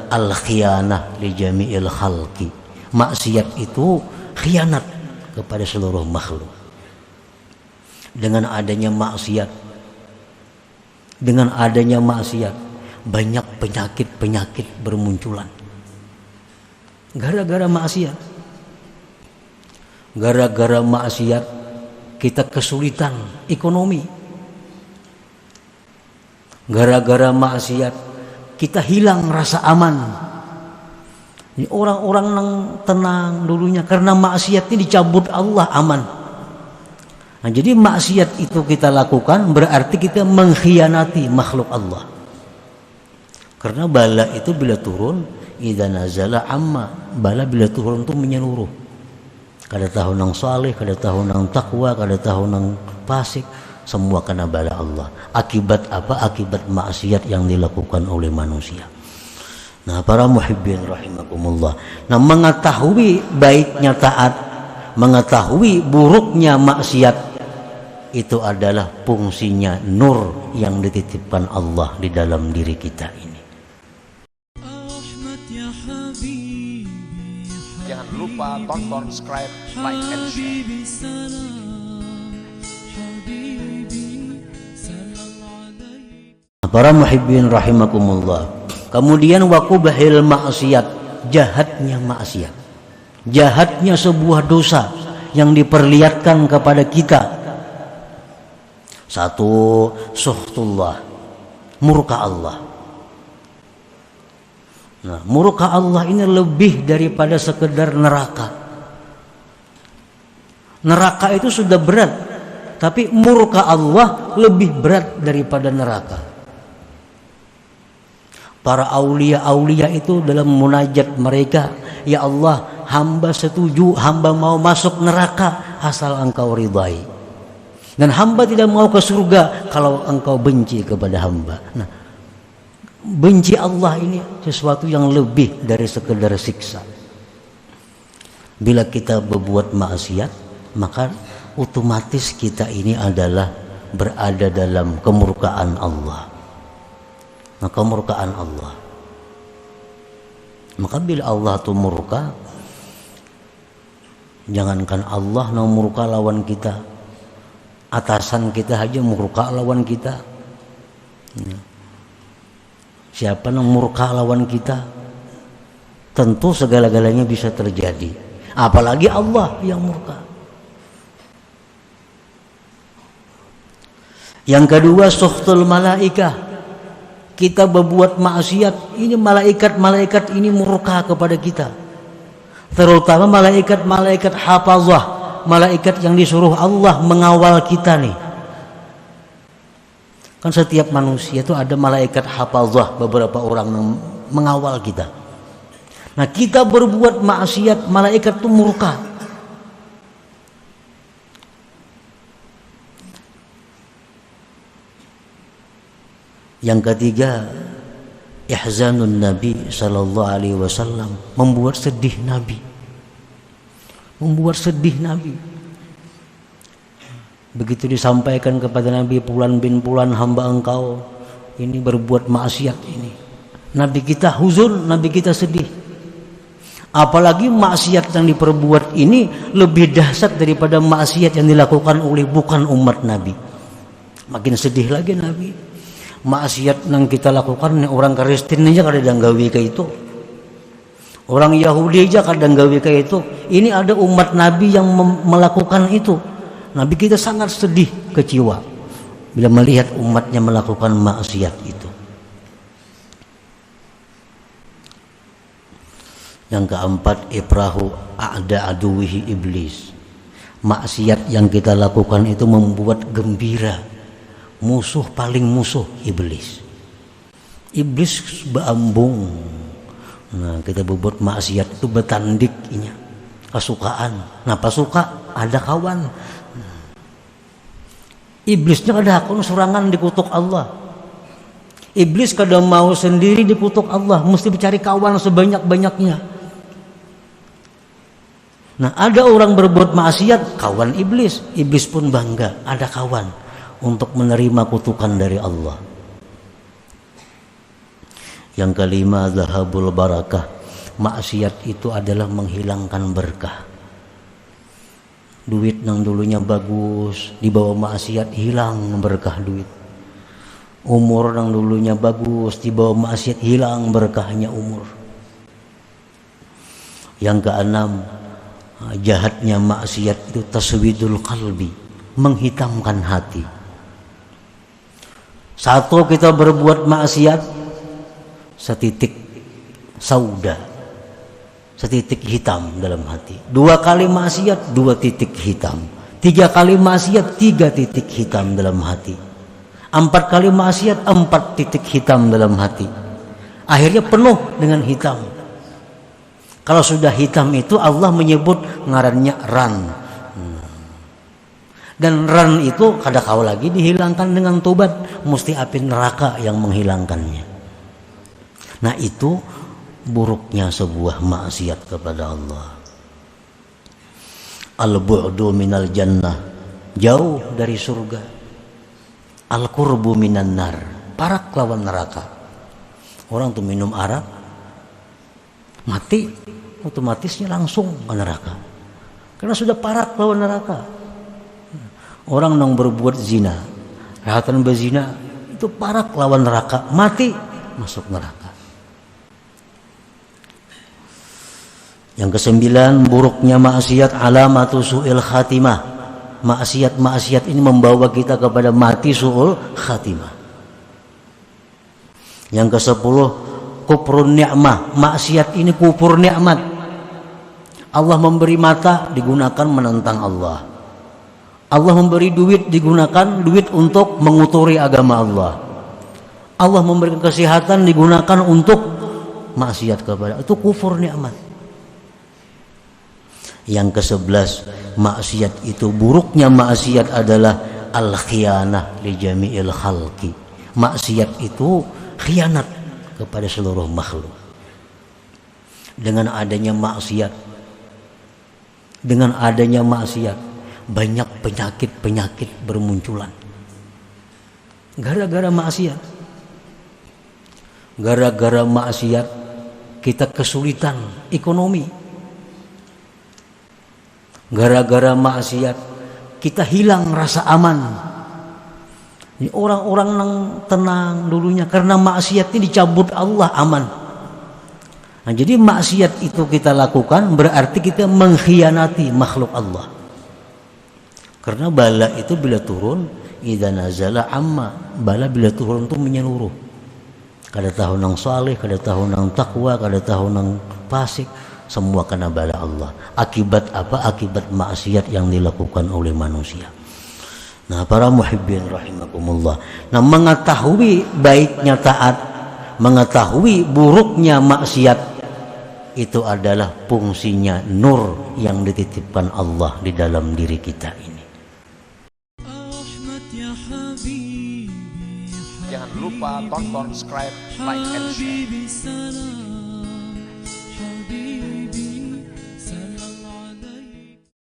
al-khiyanah li jami'il khalqi. Maksiat itu khianat kepada seluruh makhluk. Dengan adanya maksiat, banyak penyakit bermunculan. Gara-gara maksiat kita kesulitan ekonomi. Gara-gara maksiat kita hilang rasa aman. Ini orang-orang yang tenang dulunya karena maksiat ini dicabut Allah aman. Nah, jadi maksiat itu kita lakukan berarti kita mengkhianati makhluk Allah. Karena bala itu bila turun, idza nazala amma, bala bila turun itu menyeluruh. Kada tahu nang saleh, kada tahu nang takwa, kada tahu nang fasik, semua kena bala Allah. Akibat apa? Akibat maksiat yang dilakukan oleh manusia. Nah, para muhibbin rahimakumullah. Nah, mengetahui baiknya taat, mengetahui buruknya maksiat, itu adalah fungsinya nur yang dititipkan Allah di dalam diri kita ini. Jangan lupa tonton, subscribe, like, and share. Para muhibbin rahimakumullah. Kemudian waqubahil maksiat, jahatnya maksiat, jahatnya sebuah dosa yang diperlihatkan kepada kita. Satu, suhtullah, murka Allah. Nah, murka Allah ini lebih daripada sekedar neraka. Neraka itu sudah berat, tapi murka Allah lebih berat daripada neraka. Para aulia itu dalam munajat mereka, ya Allah, hamba setuju, hamba mau masuk neraka asal engkau ridai. Dan hamba tidak mau ke surga kalau engkau benci kepada hamba. Nah, benci Allah ini sesuatu yang lebih dari sekedar siksa. Bila kita berbuat maksiat, maka otomatis kita ini adalah berada dalam kemurkaan Allah. Nah, kemurkaan Allah. Maka bila Allah itu murka, jangankan Allah yang murka lawan kita, atasan kita aja murka lawan kita. Siapa yang murka lawan kita, tentu segala-galanya bisa terjadi. Apalagi Allah yang murka. Yang kedua, suhtul malaikah. Kita berbuat maksiat, ini malaikat ini murka kepada kita. Terutama malaikat hafazah, malaikat yang disuruh Allah mengawal kita nih. Kan setiap manusia itu ada malaikat hafazah, beberapa orang yang mengawal kita. Nah, kita berbuat maksiat, malaikat itu murka. Yang ketiga, ihzanun Nabi sallallahu alaihi wasallam, membuat sedih Nabi. Begitu disampaikan kepada Nabi, Fulan bin Fulan hamba engkau ini berbuat maksiat ini, Nabi kita huzun, Nabi kita sedih. Apalagi maksiat yang diperbuat ini lebih dahsyat daripada maksiat yang dilakukan oleh bukan umat Nabi. Makin sedih lagi Nabi. Maksiat yang kita lakukan, orang Kristen aja kadang gawe kayak itu, orang Yahudi aja kadang gawe kayak itu. Ini ada umat Nabi yang melakukan itu. Nabi kita sangat sedih, kecewa bila melihat umatnya melakukan maksiat itu. Yang keempat, ibrahu a'da aduwihi iblis. Maksiat yang kita lakukan itu membuat gembira musuh paling musuh iblis. Iblis beambung. Nah, kita berbuat maksiat itu betandiknya kesukaan. Kenapa suka? Ada kawan. Iblisnya ada akun serangan dikutuk Allah. Iblis kadang mau sendiri dikutuk Allah, mesti mencari kawan sebanyak-banyaknya. Nah, ada orang berbuat maksiat, kawan iblis. Iblis pun bangga, ada kawan untuk menerima kutukan dari Allah. Yang kelima, zahabul barakah. Maksiat itu adalah menghilangkan berkah. Duit yang dulunya bagus, dibawa maksiat hilang berkah duit. Umur yang dulunya bagus, dibawa maksiat hilang berkahnya umur. Yang keenam, jahatnya maksiat itu taswidul qalbi, menghitamkan hati. Satu, kita berbuat maksiat, setitik sauda, setitik hitam dalam hati. 2 kali maksiat, 2 titik hitam. 3 kali maksiat, 3 titik hitam dalam hati. 4 kali maksiat, 4 titik hitam dalam hati. Akhirnya penuh dengan hitam. Kalau sudah hitam itu Allah menyebut ngarannya ran. Dan ran itu kada kau lagi dihilangkan dengan tobat, mesti api neraka yang menghilangkannya. Nah, itu buruknya sebuah maksiat kepada Allah. Al-bu'du minal jannah, jauh dari surga. Al-qurbu minan nar, parak lawan neraka. Orang tuh minum arak, mati, otomatisnya langsung ke neraka. Karena sudah parak lawan neraka. Orang yang berbuat zina, rahatan berzina, itu parak lawan neraka, mati, masuk neraka. Yang ke-9, buruknya maksiat alamatu su'il khatimah. Maksiat-maksiat ini membawa kita kepada mati su'ul khatimah. Yang ke-10, kufrun ni'mah. Maksiat ini kufur nikmat. Allah memberi mata, digunakan menentang Allah. Allah memberi duit, digunakan duit untuk menguturi agama Allah. Allah memberikan kesehatan, digunakan untuk maksiat kepada, itu kufur nikmat. Yang ke-11, maksiat itu, buruknya maksiat adalah al-khiyanah li jami'il khalqi. Maksiat itu khianat kepada seluruh makhluk. Dengan adanya maksiat, banyak penyakit-penyakit bermunculan. Gara-gara maksiat. Gara-gara maksiat kita kesulitan ekonomi. Gara-gara maksiat kita hilang rasa aman. Ini orang-orang yang tenang dulunya, karena maksiat ini dicabut Allah aman. Nah, jadi maksiat itu kita lakukan berarti kita mengkhianati makhluk Allah. Karena bala itu bila turun, idza nazala amma, bala bila turun itu menyeluruh. Kada tahu nang saleh, kada tahu nang takwa, kada tahu nang fasik, semua kena bala Allah. Akibat apa? Akibat maksiat yang dilakukan oleh manusia. Nah, para muhibbin rahimakumullah. Nah, mengetahui baiknya taat, mengetahui buruknya maksiat, itu adalah fungsinya nur yang dititipkan Allah di dalam diri kita ini. Jangan lupa tonton, subscribe, like, and share.